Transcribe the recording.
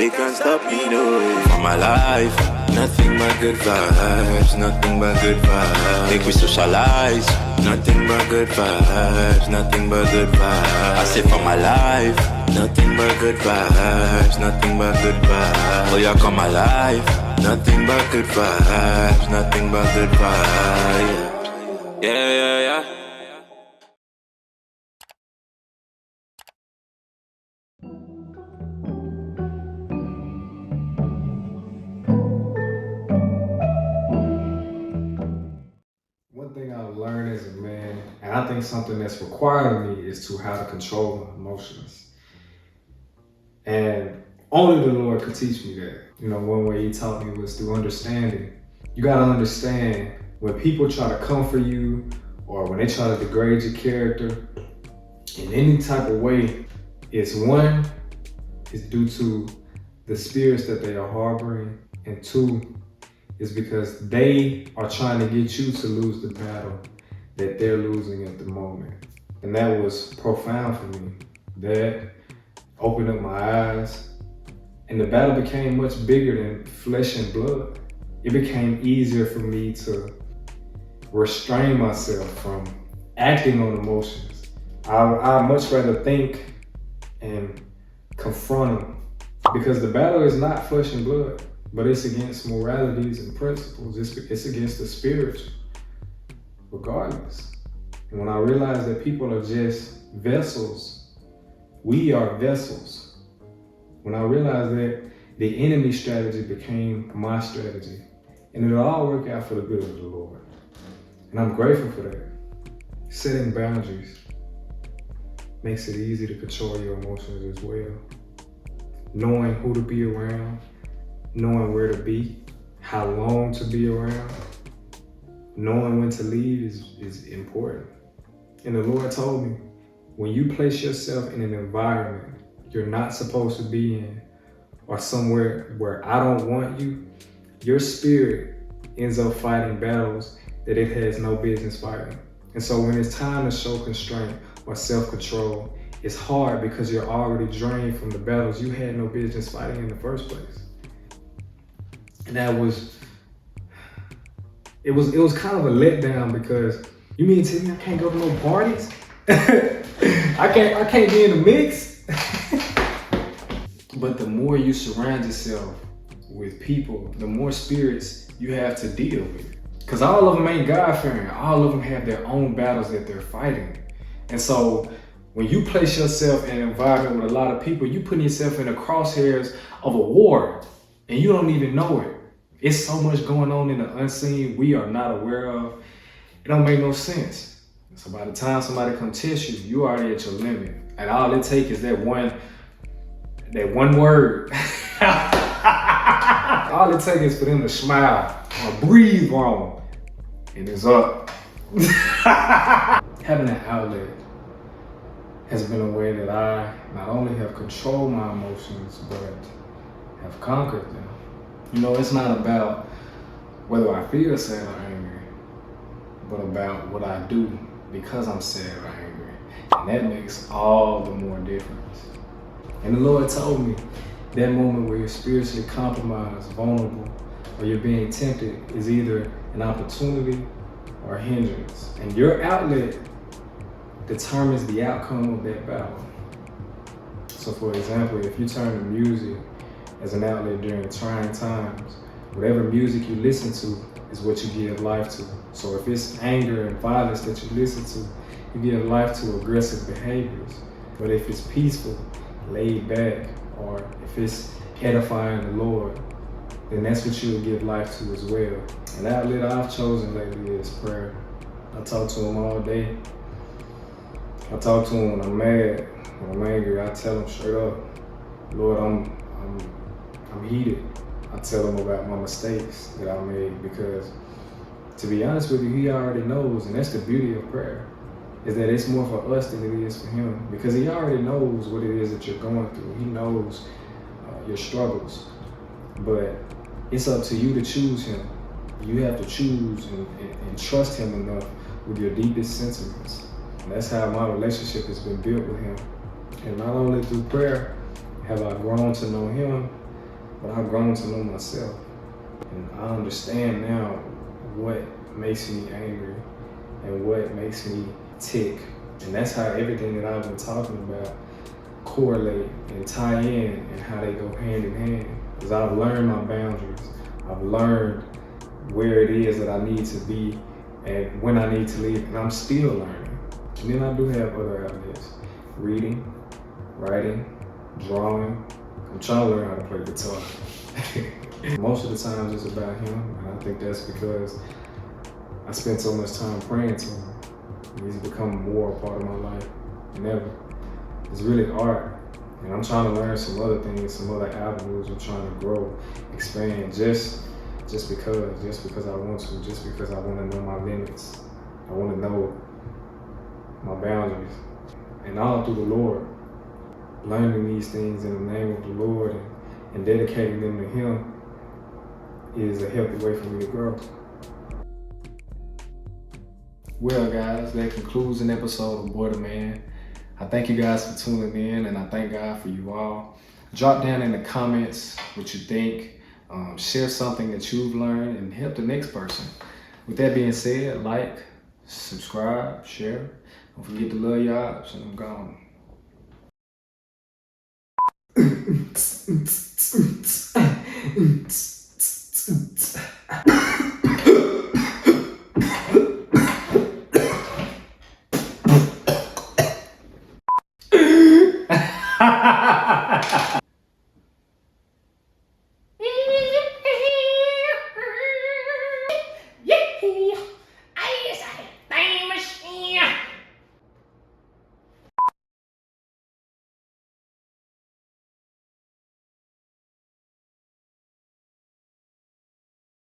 they can't stop me, no way. For my life, nothing but good vibes, nothing but good vibes. Make we socialize, nothing but good vibes, nothing but good vibes. I say for my life, nothing but good vibes, nothing but good vibes. Oh, yeah, come alive, nothing but good vibes, nothing but good vibes. Yeah, yeah, yeah. One thing I've learned as a man, and I think something that's required of me, is to how to control my emotions. And only the Lord could teach me that. You know, one way He taught me was through understanding. You gotta understand when people try to comfort you or when they try to degrade your character in any type of way, it's due to the spirits that they are harboring, and two, is because they are trying to get you to lose the battle that they're losing at the moment. And that was profound for me. That opened up my eyes, and the battle became much bigger than flesh and blood. It became easier for me to restrain myself from acting on emotions. I much rather think and confront them, because the battle is not flesh and blood, but it's against moralities and principles. It's against the spiritual, regardless. And when I realized that people are just vessels, we are vessels. When I realized that, the enemy strategy became my strategy. And it'll all work out for the good of the Lord. And I'm grateful for that. Setting boundaries makes it easy to control your emotions as well. Knowing who to be around, knowing where to be, how long to be around, knowing when to leave is important. And the Lord told me, when you place yourself in an environment you're not supposed to be in, or somewhere where I don't want you, your spirit ends up fighting battles that it has no business fighting. And so when it's time to show constraint or self-control, it's hard because you're already drained from the battles you had no business fighting in the first place. And it was kind of a letdown, because you mean to tell me I can't go to no parties? I can't be in the mix? But the more you surround yourself with people, the more spirits you have to deal with. Because all of them ain't God-fearing. All of them have their own battles that they're fighting. And so when you place yourself in an environment with a lot of people, you put yourself in the crosshairs of a war, and you don't even know it. It's so much going on in the unseen we are not aware of. It don't make no sense. So by the time somebody come test you, you already at your limit. And all it takes is that one word. All it takes is for them to smile or breathe wrong, and it's up. Having an outlet has been a way that I not only have controlled my emotions, but have conquered them. You know, it's not about whether I feel sad or angry, but about what I do because I'm sad or angry. And that makes all the more difference. And the Lord told me that moment where you're spiritually compromised, vulnerable, or you're being tempted is either an opportunity or a hindrance. And your outlet determines the outcome of that battle. So for example, if you turn to music as an outlet during trying times, whatever music you listen to is what you give life to. So if it's anger and violence that you listen to, you give life to aggressive behaviors. But if it's peaceful, laid back, or if it's edifying the Lord, then that's what you'll give life to as well. And the outlet I've chosen lately is prayer. I talk to Him all day. I talk to Him when I'm mad, when I'm angry. I tell Him straight up, Lord, I'm heated. I tell Him about my mistakes that I made, because to be honest with you, He already knows, and that's the beauty of prayer, is that it's more for us than it is for Him, because He already knows what it is that you're going through. He knows your struggles, but it's up to you to choose Him. You have to choose and trust Him enough with your deepest sentiments. And that's how my relationship has been built with Him. And not only through prayer have I grown to know Him, but I've grown to know myself. And I understand now what makes me angry and what makes me tick. And that's how everything that I've been talking about correlate and tie in and how they go hand in hand. Because I've learned my boundaries. I've learned where it is that I need to be and when I need to leave, and I'm still learning. And then I do have other outlets: reading, writing, drawing. I'm trying to learn how to play guitar. Most of the times it's about him, and I think that's because I spent so much time praying to him. He's become more a part of my life than ever. It's really art, and I'm trying to learn some other things, some other avenues. I'm trying to grow, expand, just because I want to, just because I want to know my limits. I want to know my boundaries, and all through the Lord. Learning these things in the name of the Lord and dedicating them to Him is a healthy way for me to grow. Well, guys, that concludes an episode of Boy to Man. I thank you guys for tuning in, and I thank God for you all. Drop down in the comments what you think. Share something that you've learned and help the next person. With that being said, like, subscribe, share. Don't forget to love your eyes, and I'm gone.